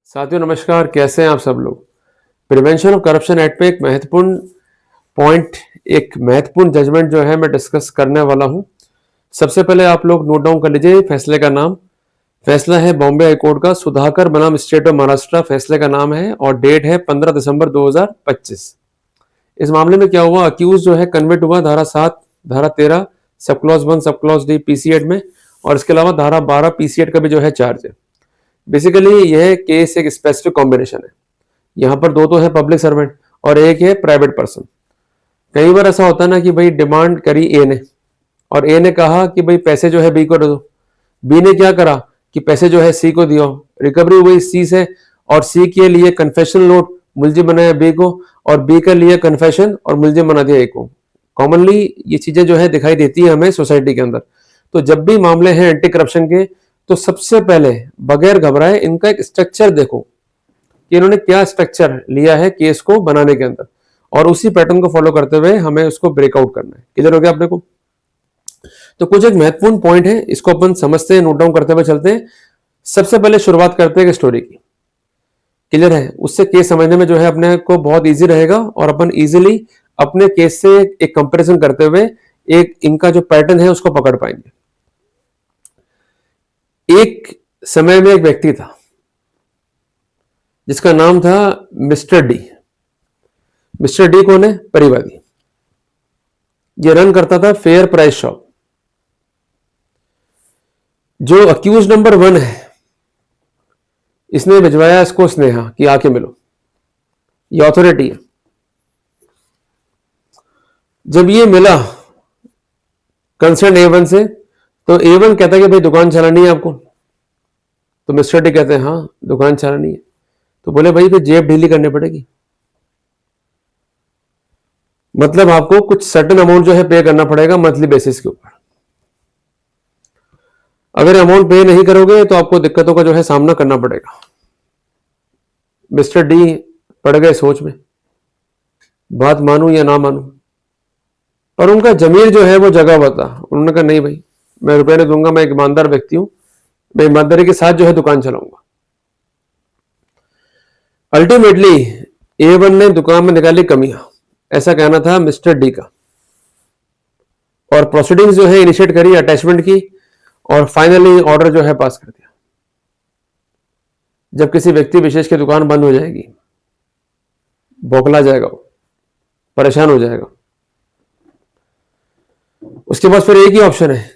साथियों नमस्कार, कैसे हैं आप सब लोग। प्रिवेंशन ऑफ करप्शन एक्ट पे एक महत्वपूर्ण पॉइंट, एक महत्वपूर्ण जजमेंट जो है मैं डिस्कस करने वाला हूं। सबसे पहले आप लोग नोट डाउन कर लीजिए फैसले का नाम। फैसला है बॉम्बे हाईकोर्ट का, सुधाकर बनाम स्टेट ऑफ महाराष्ट्र फैसले का नाम है और डेट है 15 दिसंबर 2025। इस मामले में क्या हुआ, अक्यूज जो है कन्विक्ट हुआ धारा 7, धारा 13, sub clause 1, sub clause D PC act में, और इसके अलावा धारा 12 पीसी एक्ट का भी जो है चार्ज है। बेसिकली यह केस एक स्पेसिफिक कॉम्बिनेशन है। यहाँ पर दो तो है पब्लिक सर्वेंट और एक है प्राइवेट पर्सन। कई बार ऐसा होता है ना कि भाई डिमांड करी ए ने और ए ने कहा कि भाई पैसे जो है बी को दे दो। बी ने क्या करा कि पैसे जो है सी को दिया, रिकवरी हुई सी से, और सी के लिए कन्फेशन नोट मुलजिम बनाया बी को, और बी के लिए कन्फेशन और मुलजिम बना दिया ए को। कॉमनली ये चीजें जो है दिखाई देती है हमें सोसाइटी के अंदर। तो जब भी मामले हैं एंटी करप्शन के, तो सबसे पहले बगैर घबराए इनका एक स्ट्रक्चर देखो कि इन्होंने क्या स्ट्रक्चर लिया है केस को बनाने के अंदर, और उसी पैटर्न को फॉलो करते हुए हमें उसको ब्रेकआउट करना है। क्लियर हो गया आप देखो। तो कुछ एक महत्वपूर्ण पॉइंट है, इसको अपन समझते हैं, नोट डाउन करते हुए चलते हैं। सबसे पहले शुरुआत करते हैं स्टोरी की। क्लियर है, उससे केस समझने में जो है अपने को बहुत इजी रहेगा और अपन इजीली अपने केस से एक कंपैरिजन करते हुए एक इनका जो पैटर्न है उसको पकड़ पाएंगे। एक समय में एक व्यक्ति था जिसका नाम था मिस्टर डी। मिस्टर डी कौन है? परिवादी। ये रन करता था फेयर प्राइस शॉप। जो अक्यूज नंबर 1 है, इसने भिजवाया इसको स्नेहा कि आके मिलो, ये अथॉरिटी है। जब ये मिला कंसर्न A1 से, तो A1 कहता है कि भाई दुकान चलानी है आपको। तो मिस्टर डी कहते हैं हाँ दुकान चलानी है। तो बोले भाई फिर जेब ढीली करनी पड़ेगी, मतलब आपको कुछ सर्टेन अमाउंट जो है पे करना पड़ेगा मंथली बेसिस के ऊपर। अगर अमाउंट पे नहीं करोगे तो आपको दिक्कतों का जो है सामना करना पड़ेगा। मिस्टर डी पड़ गए सोच में, बात मानूं या ना मानूं, पर उनका जमीर जो है वो जगा हुआ था। उन्होंने कहा नहीं भाई मैं रुपए नहीं दूंगा, मैं एक ईमानदार व्यक्ति हूं, मैं ईमानदारी के साथ जो है दुकान चलाऊंगा। अल्टीमेटली A1 ने दुकान में निकाली कमियां, ऐसा कहना था मिस्टर डी का, और प्रोसीडिंग्स जो है इनिशिएट करी अटैचमेंट की, और फाइनली ऑर्डर जो है पास कर दिया। जब किसी व्यक्ति विशेष की दुकान बंद हो जाएगी, बौखला जाएगा, वो परेशान हो जाएगा। उसके बाद फिर एक ही ऑप्शन है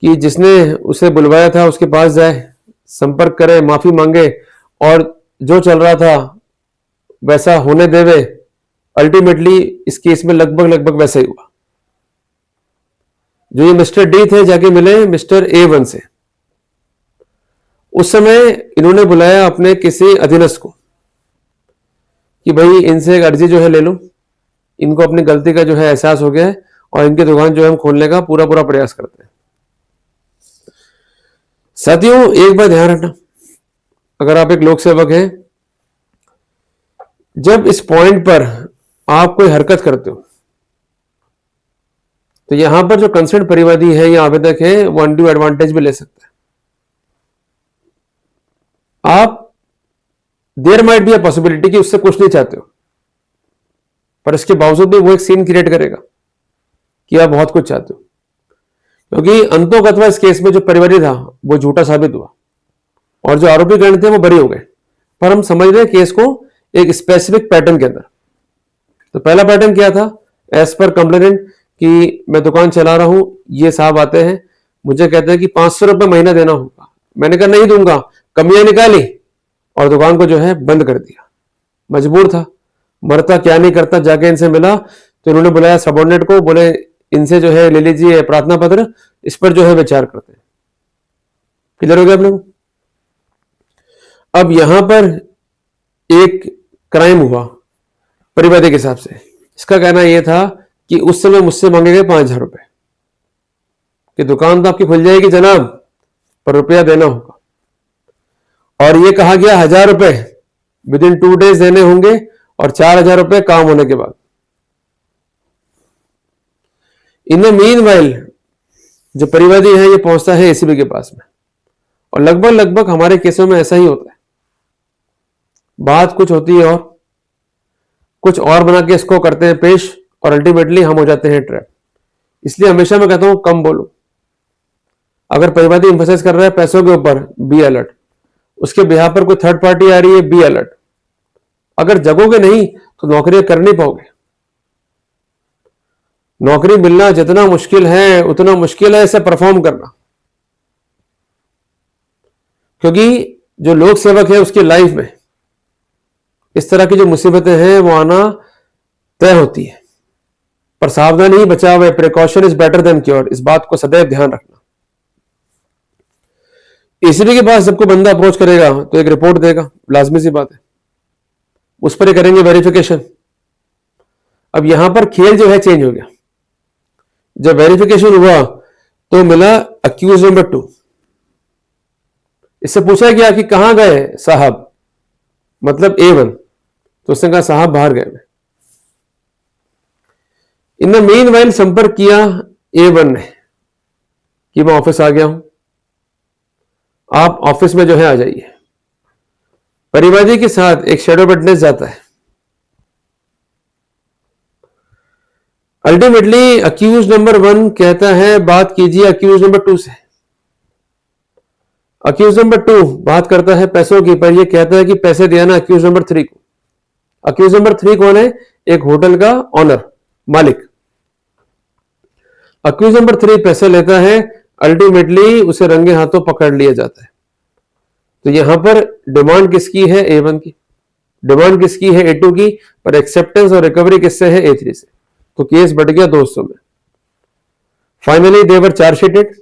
कि जिसने उसे बुलवाया था उसके पास जाए, संपर्क करे, माफी मांगे, और जो चल रहा था वैसा होने देवे। अल्टीमेटली इस केस में लगभग वैसा ही हुआ। जो ये मिस्टर डी थे जाके मिले मिस्टर A1 से। उस समय इन्होंने बुलाया अपने किसी अधीनस्थ को कि भाई इनसे एक अर्जी जो है ले लो, इनको अपनी गलती का जो है एहसास हो गया है और इनकी दुकान जो है हम खोलने का पूरा प्रयास करते हैं। साथियों एक बात ध्यान रखना, अगर आप एक लोक सेवक हैं, जब इस पॉइंट पर आप कोई हरकत करते हो तो यहां पर जो कंसर्न परिवादी है या आवेदक है वो अनड्यू एडवांटेज भी ले सकता है। आप there might be a possibility कि उससे कुछ नहीं चाहते हो, पर इसके बावजूद भी वो एक सीन क्रिएट करेगा कि आप बहुत कुछ चाहते हो, क्योंकि अंतोगत्वा इस केस में जो परिवादी था वो झूठा साबित हुआ और जो आरोपी गण थे वो बरी हो गए। पर हम समझ रहे हैं केस को एक स्पेसिफिक पैटर्न के अंदर। तो पहला पैटर्न क्या था, एज पर कंप्लेनेंट कि मैं दुकान चला रहा हूं, ये साहब आते हैं, मुझे कहते हैं कि 500 रुपये महीना देना होगा। मैंने कहा नहीं दूंगा, कमियां निकाली और दुकान को जो है बंद कर दिया। मजबूर था, मरता क्या नहीं करता, जाके इनसे मिला तो इन्होंने बुलाया सबऑर्डिनेट को, बोले इनसे जो है ले लीजिए प्रार्थना पत्र, इस पर जो है विचार करते हैं। क्लियर हो गया आप लोग। अब यहां पर एक क्राइम हुआ परिवादी के हिसाब से। इसका कहना यह था कि उस समय मुझसे मांगे गए 5,000 रुपए कि दुकान तो आपकी खुल जाएगी जनाब, पर रुपया देना होगा। और यह कहा गया 1,000 रुपए विद इन 2 डेज देने होंगे और 4,000 रुपए काम होने के बाद। इन द मीनवाइल जो परिवादी है ये पहुंचता है एसीबी के पास में, और लगभग हमारे केसों में ऐसा ही होता है बात कुछ होती है और कुछ और बना के इसको करते हैं पेश, और अल्टीमेटली हम हो जाते हैं ट्रैप। इसलिए हमेशा मैं कहता हूं कम बोलो। अगर परिवादी एम्फसाइज कर रहा है पैसों के ऊपर, बी अलर्ट। उसके बिहाफ पर कोई थर्ड पार्टी आ रही है, बी अलर्ट। अगर जगोगे नहीं तो नौकरियां कर नहीं पाओगे। नौकरी मिलना जितना मुश्किल है उतना मुश्किल है इसे परफॉर्म करना, क्योंकि जो लोक सेवक है उसकी लाइफ में इस तरह की जो मुसीबतें हैं वो आना तय होती है। पर सावधानी ही बचाव है, precaution is better than cure. इस बात को सदैव ध्यान रखना। एसीबी के पास जब कोई बंदा अप्रोच करेगा तो एक रिपोर्ट देगा, लाजमी सी बात है, उस पर करेंगे वेरिफिकेशन। अब यहां पर खेल जो है चेंज हो गया। जब वेरिफिकेशन हुआ तो मिला अक्यूज नंबर 2। इससे पूछा गया कि कहां गए साहब, मतलब A1। तो उसने कहा साहब बाहर गए। इन द मीन वाइल संपर्क किया A1 ने कि मैं ऑफिस आ गया हूं, आप ऑफिस में जो है आ जाइए। परिवादी के साथ एक शैडो विटनेस जाता है। अल्टीमेटली अक्यूज नंबर 1 कहता है बात कीजिए अक्यूज नंबर 2 से। अक्यूज नंबर 2 बात करता है पैसों की, पर यह कहता है कि पैसे दिया ना अक्यूज नंबर 3 को। अक्यूज नंबर 3 कौन है? एक होटल का ऑनर, मालिक। अक्यूज नंबर 3 पैसे लेता है, अल्टीमेटली उसे रंगे हाथों पकड़ लिया जाता है। तो यहां पर डिमांड किसकी है? A1 की। डिमांड किसकी है? A2 की। पर एक्सेप्टेंस और रिकवरी किससे है? A3 से। तो केस बढ़ गया 200 में। Finally they were chargesheeted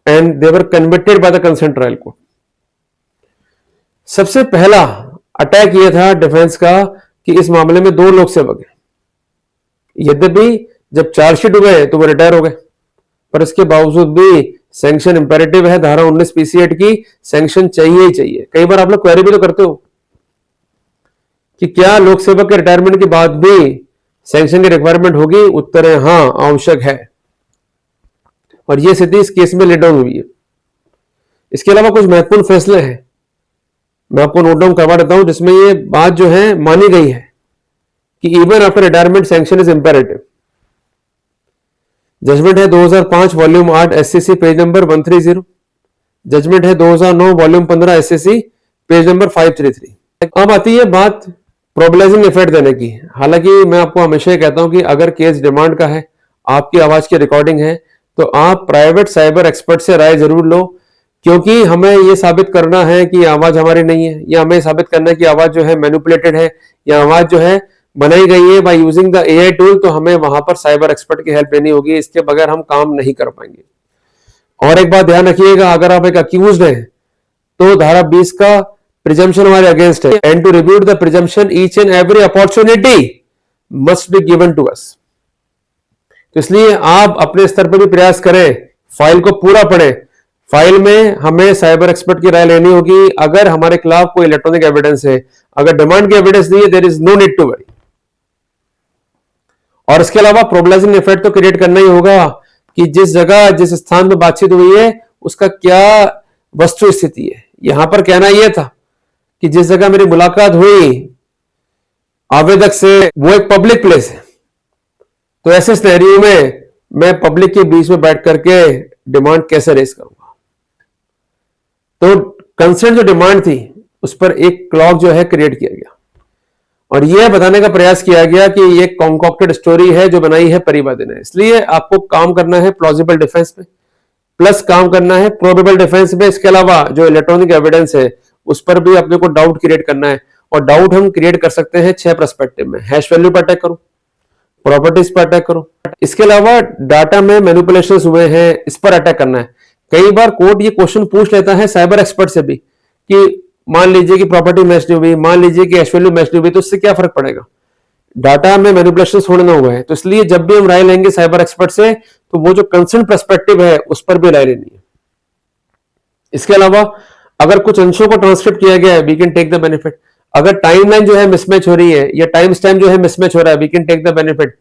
and they were convicted by the concern trial court. सबसे पहला अटैक यह था डिफेंस का कि इस मामले में 2 लोक सेवक हैं। यद्यपि जब चार्जशीट हुए तो वो रिटायर हो गए, पर इसके बावजूद भी सैंक्शन इंपेरेटिव है। धारा 19 PC एक्ट की सैंक्शन चाहिए ही चाहिए। कई बार आप लोग क्वेरी भी तो करते हो कि क्या लोक सेवक के रिटायरमेंट के बाद भी सैंक्शन की रिक्वायरमेंट होगी? उत्तर है हाँ, आवश्यक है। और यह स्थिति इस केस में लेट डाउन हुई है। इसके अलावा कुछ महत्वपूर्ण फैसले हैं, मैं आपको नोट डाउन करवा देता हूं, जिसमें यह बात जो है मानी गई है कि even after retirement sanction is imperative. Judgement है 2005 volume 8 SCC page number 130। Judgement है 2009 वॉल्यूम 15 SCC पेज नंबर 533। अब आती है बात प्रोबेलाइजिंग इफेक्ट देने की। हालांकि मैं आपको हमेशा ही कहता हूं कि अगर केस डिमांड का है, आपकी आवाज की रिकॉर्डिंग है, तो आप प्राइवेट साइबर एक्सपर्ट से राय जरूर लो, क्योंकि हमें यह साबित करना है कि आवाज हमारी नहीं है, या हमें साबित करना है कि आवाज जो है मैनिपुलेटेड है, या आवाज जो है बनाई गई है by using the AI tool, तो हमें वहां पर साइबर एक्सपर्ट की हेल्प लेनी होगी। इसके बगैर हम काम नहीं कर पाएंगे। और एक बात ध्यान रखिएगा, अगर आप एक अक्यूज्ड हैं तो धारा 20 का प्रिजम्पशन हमारे अगेंस्ट है, and to rebut the presumption each and every opportunity must be given to us. तो इसलिए आप अपने स्तर पर भी प्रयास करें, फाइल को पूरा पढ़ें। फाइल में हमें साइबर एक्सपर्ट की राय लेनी होगी। अगर हमारे खिलाफ कोई इलेक्ट्रॉनिक एविडेंस है, अगर डिमांड की एविडेंस नहीं है, there is no need to worry. और इसके अलावा प्रोबेलाइजिंग इफेक्ट तो क्रिएट करना ही होगा कि जिस जगह जिस स्थान में बातचीत हुई है उसका क्या वस्तु स्थिति है। यहां पर कहना यह था कि जिस जगह मेरी मुलाकात हुई आवेदक से वो एक पब्लिक प्लेस है, तो ऐसे सिनेरियो में मैं पब्लिक के बीच में बैठ करके डिमांड कैसे रेस करूंगा। तो कंसर्न जो डिमांड थी उस पर एक क्लॉक जो है क्रिएट किया गया, और यह बताने का प्रयास किया गया कि ये कॉन्कॉक्टेड स्टोरी है जो बनाई है परिवादी ने। इसलिए आपको काम करना है प्लॉजिबल डिफेंस में, प्लस काम करना है प्रोबेबल डिफेंस में। इसके अलावा जो इलेक्ट्रॉनिक एविडेंस है उस पर भी अपने को डाउट क्रिएट करना है, और डाउट हम क्रिएट कर सकते हैं 6 पर्सपेक्टिव में। हैश वैल्यू पर अटैक करो, प्रॉपर्टीज पर अटैक करो, इसके अलावा डाटा में मैनिपुलेशंस हुए हैं इस पर अटैक करना है। कई बार कोर्ट ये क्वेश्चन पूछ लेता है साइबर एक्सपर्ट से भी कि मान लीजिए कि प्रॉपर्टी मैच नहीं हुई, मान लीजिए कि हैश वैल्यू मैच नहीं हुई, तो इससे क्या फर्क पड़ेगा? डाटा में मैनिपुलेशन थोड़ा ना हुआ है। तो इसलिए जब भी हम राय लेंगे साइबर एक्सपर्ट से, तो वो जो कंसर्न पर्सपेक्टिव है उस पर भी राय लेनी है। इसके अलावा अगर कुछ अंशों को ट्रांसक्रिप्ट किया गया है, we can take the benefit. अगर टाइमलाइन जो है मिसमैच हो रही है या टाइम स्टैम्प जो है मिसमैच हो रहा है, we can take the benefit.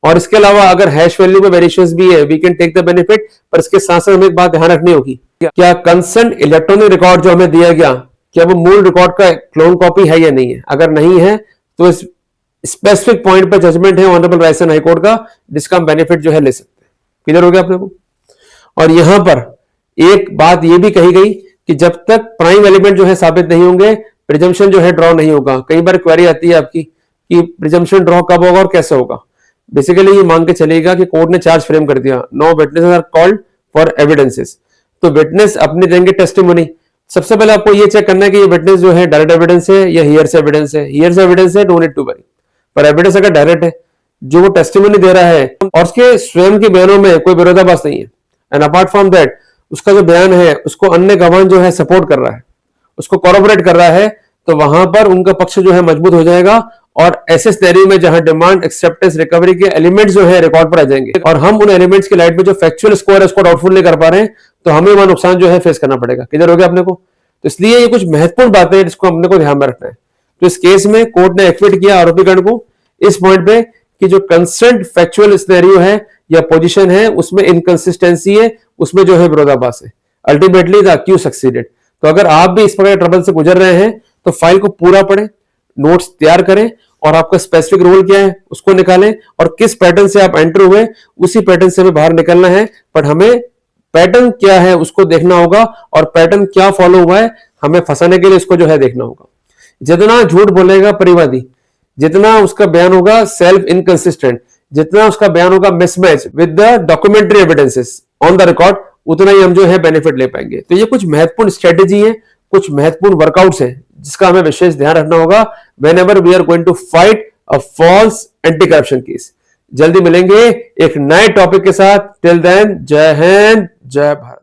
और इसके अलावा अगर हैश वैल्यू में वेरिएशंस भी है, we can take the benefit. पर इसके साथ साथ हमें एक बात ध्यान रखनी होगी, क्या कंसर्न इलेक्ट्रॉनिक रिकॉर्ड जो हमें दिया गया क्या वो मूल रिकॉर्ड का क्लोन कॉपी है या नहीं है। अगर नहीं है तो इस स्पेसिफिक पॉइंट पे जजमेंट है ऑनरेबल राजस्थान हाईकोर्ट का, जिसका हम बेनिफिट जो है ले सकते हैं। क्लियर हो गया अपने को। और यहां पर एक बात यह भी कही गई कि जब तक प्राइम एलिमेंट जो है साबित नहीं होंगे, प्रिजम्पशन जो है ड्रॉ नहीं होगा। कई बार क्वेरी आती है आपकी कि प्रिजम्पशन ड्रॉ कब होगा और कैसे होगा। बेसिकली ये मांग के चलेगा कि कोर्ट ने चार्ज फ्रेम कर दिया, no witnesses are called for evidences, तो विटनेस अपने देंगे टेस्टिमोनी। सबसे पहले आपको ये चेक करना है कि ये विटनेस जो है डायरेक्ट एविडेंस है या हियर से एविडेंस है। हियर से एविडेंस है, डोंट नीड टू वरी, पर एविडेंस अगर डायरेक्ट है, जो वो टेस्टिमोनी दे रहा है और उसके स्वयं के बयानों में कोई विरोधाभास नहीं है, एंड अपार्ट फ्रॉम दैट उसका जो बयान है उसको अन्य गवाह जो है सपोर्ट कर रहा है, उसको कॉरोबोरेट कर रहा है, तो वहां पर उनका पक्ष जो है मजबूत हो जाएगा। और ऐसे सिनेरियो में जहां डिमांड, एक्सेप्टेंस, रिकवरी के एलिमेंट्स जो है रिकॉर्ड पर आ जाएंगे और हम उन एलिमेंट्स की लाइट में जो फैक्चुअल स्कोर है उसको डाउटफुल नहीं कर पा रहे हैं, तो हमें वह नुकसान जो है फेस करना पड़ेगा। किधर हो गया अपने को। तो इसलिए ये कुछ महत्वपूर्ण बातें हैं जिसको अपने को ध्यान में रखना है। तो इस केस में कोर्ट ने एक्विट किया आरोपीगण को इस पॉइंट पे कि जो कंस्टेंट फैक्चुअल सिनेरियो है या पोजीशन है उसमें इनकंसिस्टेंसी है, उसमें जो है विरोधाभास है। Ultimately the accuse succeeded. तो अगर आप भी इस प्रकार ट्रबल से गुजर रहे हैं तो फाइल को पूरा पढ़ें, नोट्स तैयार करें और आपका स्पेसिफिक रोल क्या है उसको निकालें, और किस पैटर्न से आप एंटर हुए उसी पैटर्न से हमें बाहर निकलना है। बट हमें पैटर्न क्या है उसको देखना होगा और पैटर्न क्या फॉलो हुआ है हमें फंसाने के लिए इसको जो है देखना होगा। जितना झूठ बोलेगा परिवादी, जितना उसका बयान होगा सेल्फ इनकंसिस्टेंट, जितना उसका बयान होगा mismatch with the documentary evidences on the record, उतना ही हम जो है बेनिफिट ले पाएंगे। तो ये कुछ महत्वपूर्ण स्ट्रेटेजी है, कुछ महत्वपूर्ण वर्कआउट्स हैं जिसका हमें विशेष ध्यान रखना होगा whenever we are going to fight a false anti corruption case. जल्दी मिलेंगे एक नए टॉपिक के साथ। टिल देन, जय हिंद, जय भारत।